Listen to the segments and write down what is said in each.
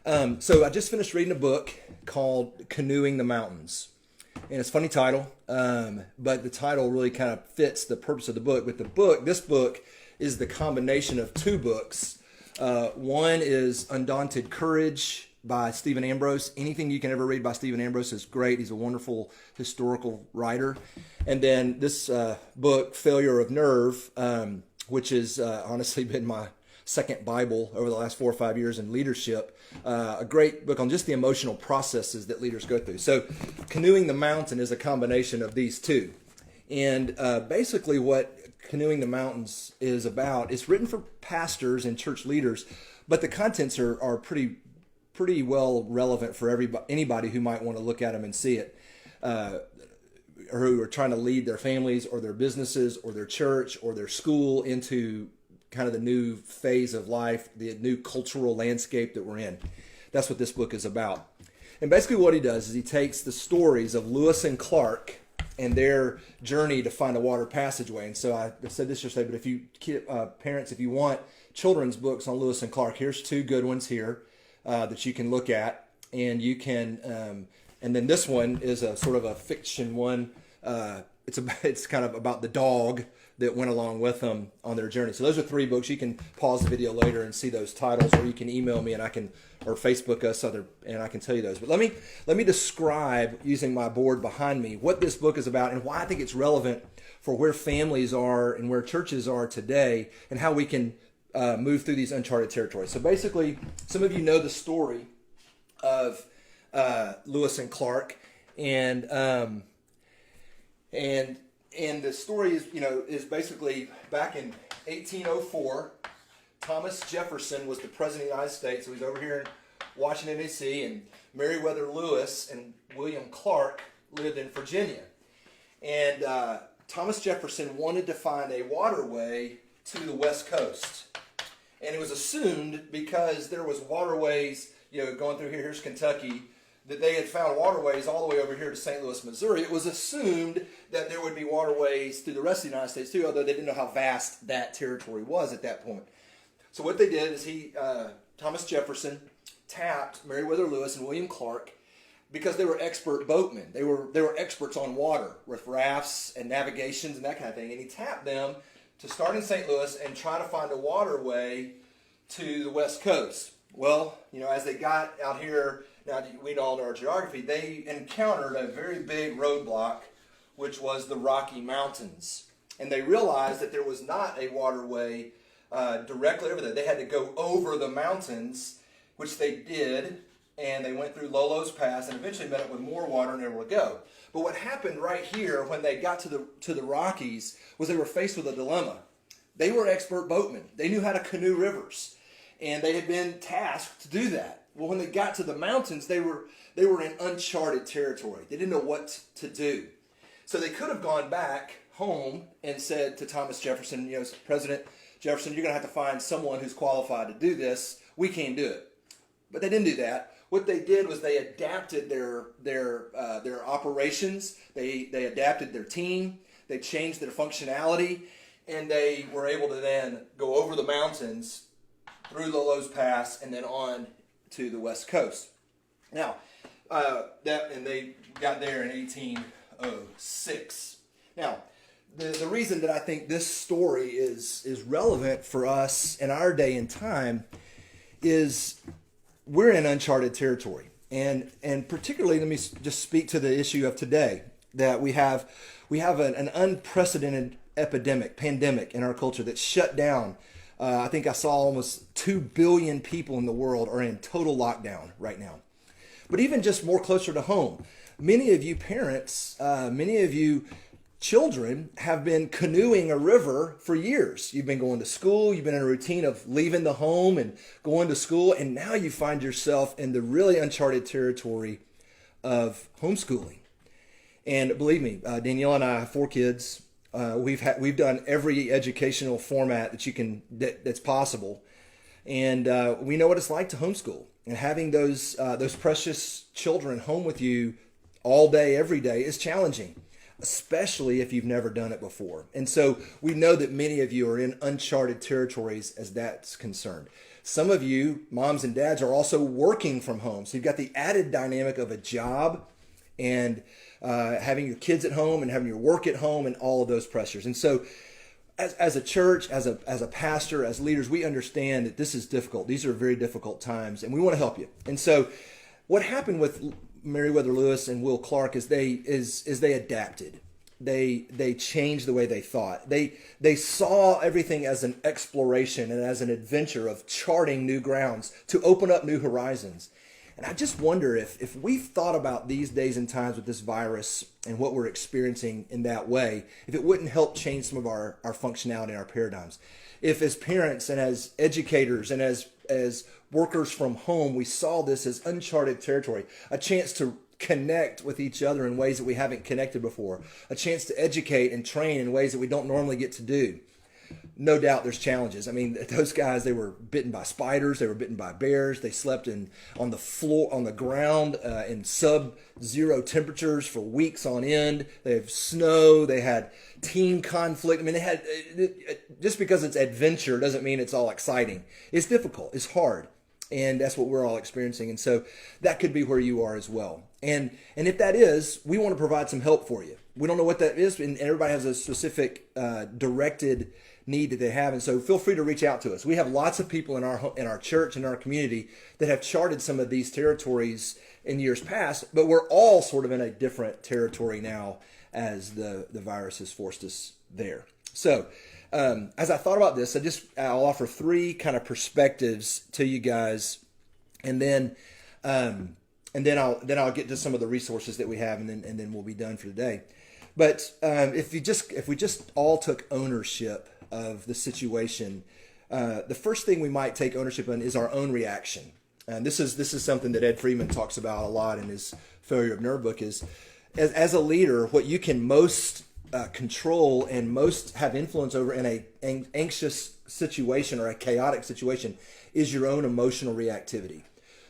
So I just finished reading a book called Canoeing the Mountains. And it's a funny title, but the title really kind of fits the purpose of the book. But this book is the combination of two books. One is Undaunted Courage by Stephen Ambrose. Anything you can ever read by Stephen Ambrose is great. He's a wonderful historical writer. And then this book, Failure of Nerve, which has honestly been my second Bible over the last 4 or 5 years in leadership. A great book on just the emotional processes that leaders go through. So Canoeing the Mountain is a combination of these two. And basically what Canoeing the Mountains is about, it's written for pastors and church leaders, but the contents are pretty well relevant for anybody who might want to look at them and see it, or who are trying to lead their families or their businesses or their church or their school into kind of the new phase of life, the new cultural landscape that we're in. That's what this book is about. And basically what he does is he takes the stories of Lewis and Clark and their journey to find a water passageway. And so I said this yesterday, but if you parents, if you want children's books on Lewis and Clark, here's two good ones here that you can look at. And you can, and then this one is a sort of a fiction one. It's kind of about the dog that went along with them on their journey. So those are three books. You can pause the video later and see those titles, or you can email me and or Facebook us and I can tell you those. But let me describe, using my board behind me, what this book is about and why I think it's relevant for where families are and where churches are today, and how we can move through these uncharted territories. So basically, some of you know the story of Lewis and Clark, and the story is basically back in 1804. Thomas Jefferson was the president of the United States. So he's over here in Washington, D.C., and Meriwether Lewis and William Clark lived in Virginia. And Thomas Jefferson wanted to find a waterway to the West Coast. And it was assumed, because there was waterways, going through here's Kentucky, that they had found waterways all the way over here to St. Louis, Missouri. It was assumed that there would be waterways through the rest of the United States too, although they didn't know how vast that territory was at that point. So what they did is Thomas Jefferson tapped Meriwether Lewis and William Clark, because they were expert boatmen. They were experts on water with rafts and navigations and that kind of thing. And he tapped them to start in St. Louis and try to find a waterway to the West Coast. Well, as they got out here, now we all know our geography, they encountered a very big roadblock, which was the Rocky Mountains. And they realized that there was not a waterway directly over there. They had to go over the mountains, which they did, and they went through Lolo's Pass and eventually met up with more water and they were able to go. But what happened right here when they got to the Rockies was they were faced with a dilemma. They were expert boatmen. They knew how to canoe rivers, and they had been tasked to do that. Well, when they got to the mountains, they were in uncharted territory. They didn't know what to do. So they could have gone back home and said to Thomas Jefferson, President Jefferson, you're going to have to find someone who's qualified to do this. We can't do it. But they didn't do that. What they did was they adapted their operations. They adapted their team. They changed their functionality, and they were able to then go over the mountains through Lolo's Pass and then on to the West Coast. Now, and they got there in 1806. Now, the reason that I think this story is relevant for us in our day and time is we're in uncharted territory. And particularly, let me just speak to the issue of today, that we have an unprecedented pandemic in our culture that shut down. I think I saw almost 2 billion people in the world are in total lockdown right now. But even just more closer to home, many of you parents, many of you children have been canoeing a river for years. You've been going to school, you've been in a routine of leaving the home and going to school, and now you find yourself in the really uncharted territory of homeschooling. And believe me, Danielle and I have 4 kids. We've done every educational format that's possible, and we know what it's like to homeschool. And having those precious children home with you all day, every day is challenging, especially if you've never done it before. And so we know that many of you are in uncharted territories as that's concerned. Some of you, moms and dads, are also working from home. So you've got the added dynamic of a job and having your kids at home and having your work at home and all of those pressures. And so as a church, as a pastor, as leaders, we understand that this is difficult. These are very difficult times, and we want to help you. And so what happened with Meriwether Lewis and Will Clark is they adapted. They changed the way they thought. They saw everything as an exploration and as an adventure of charting new grounds to open up new horizons. And I just wonder if we've thought about these days and times with this virus and what we're experiencing in that way, if it wouldn't help change some of our functionality and our paradigms. If as parents and as educators and as workers from home, we saw this as uncharted territory, a chance to connect with each other in ways that we haven't connected before, a chance to educate and train in ways that we don't normally get to do. No doubt there's challenges. I mean, those guys, they were bitten by spiders, they were bitten by bears, they slept on the floor, on the ground in sub-zero temperatures for weeks on end. They have snow, they had team conflict. I mean, just because it's adventure doesn't mean it's all exciting. It's difficult, it's hard, and that's what we're all experiencing. And so that could be where you are as well. And if that is, we want to provide some help for you. We don't know what that is, and everybody has a specific directed need that they have, and so feel free to reach out to us. We have lots of people in our church and our community that have charted some of these territories in years past, but we're all sort of in a different territory now as the virus has forced us there. So as I thought about this, I'll offer three kind of perspectives to you guys, and then I'll get to some of the resources that we have, and then we'll be done for today. But if we just all took ownership of the situation, the first thing we might take ownership in is our own reaction. And this is something that Ed Friedman talks about a lot in his Failure of Nerve book. Is as a leader, what you can most control and most have influence over in an anxious situation or a chaotic situation is your own emotional reactivity.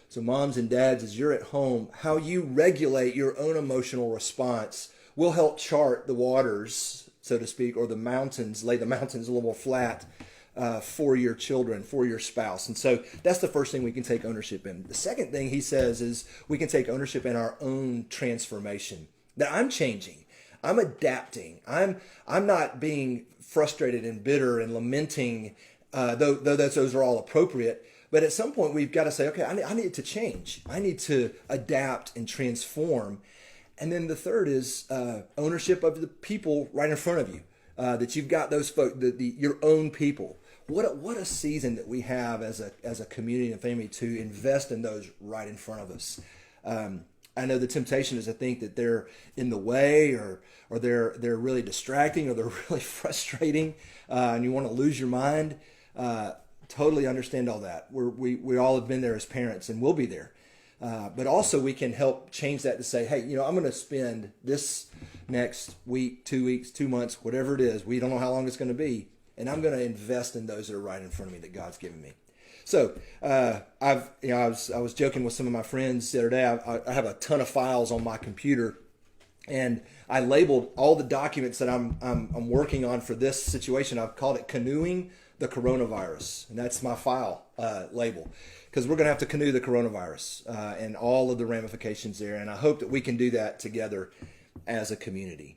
So moms and dads, as you're at home, how you regulate your own emotional response will help chart the waters, so to speak, or the mountains, lay the mountains a little more flat for your children, for your spouse. And so that's the first thing we can take ownership in. The second thing he says is we can take ownership in our own transformation. That I'm changing, I'm adapting, I'm not being frustrated and bitter and lamenting, though those are all appropriate. But at some point we've got to say, okay, I need to change. I need to adapt and transform. And then the third is ownership of the people right in front of you, that you've got those folks, your own people. What a season that we have as a community and family to invest in those right in front of us. I know the temptation is to think that they're in the way or they're really distracting or they're really frustrating, and you want to lose your mind. Totally understand all that. We all have been there as parents and will be there. But also we can help change that to say, hey, I'm going to spend this next week, 2 weeks, 2 months, whatever it is. We don't know how long it's going to be. And I'm going to invest in those that are right in front of me that God's given me. So I was joking with some of my friends the other day. I have a ton of files on my computer, and I labeled all the documents that I'm working on for this situation. I've called it Canoeing the Coronavirus, and that's my file label, because we're going to have to canoe the coronavirus and all of the ramifications there. And I hope that we can do that together as a community.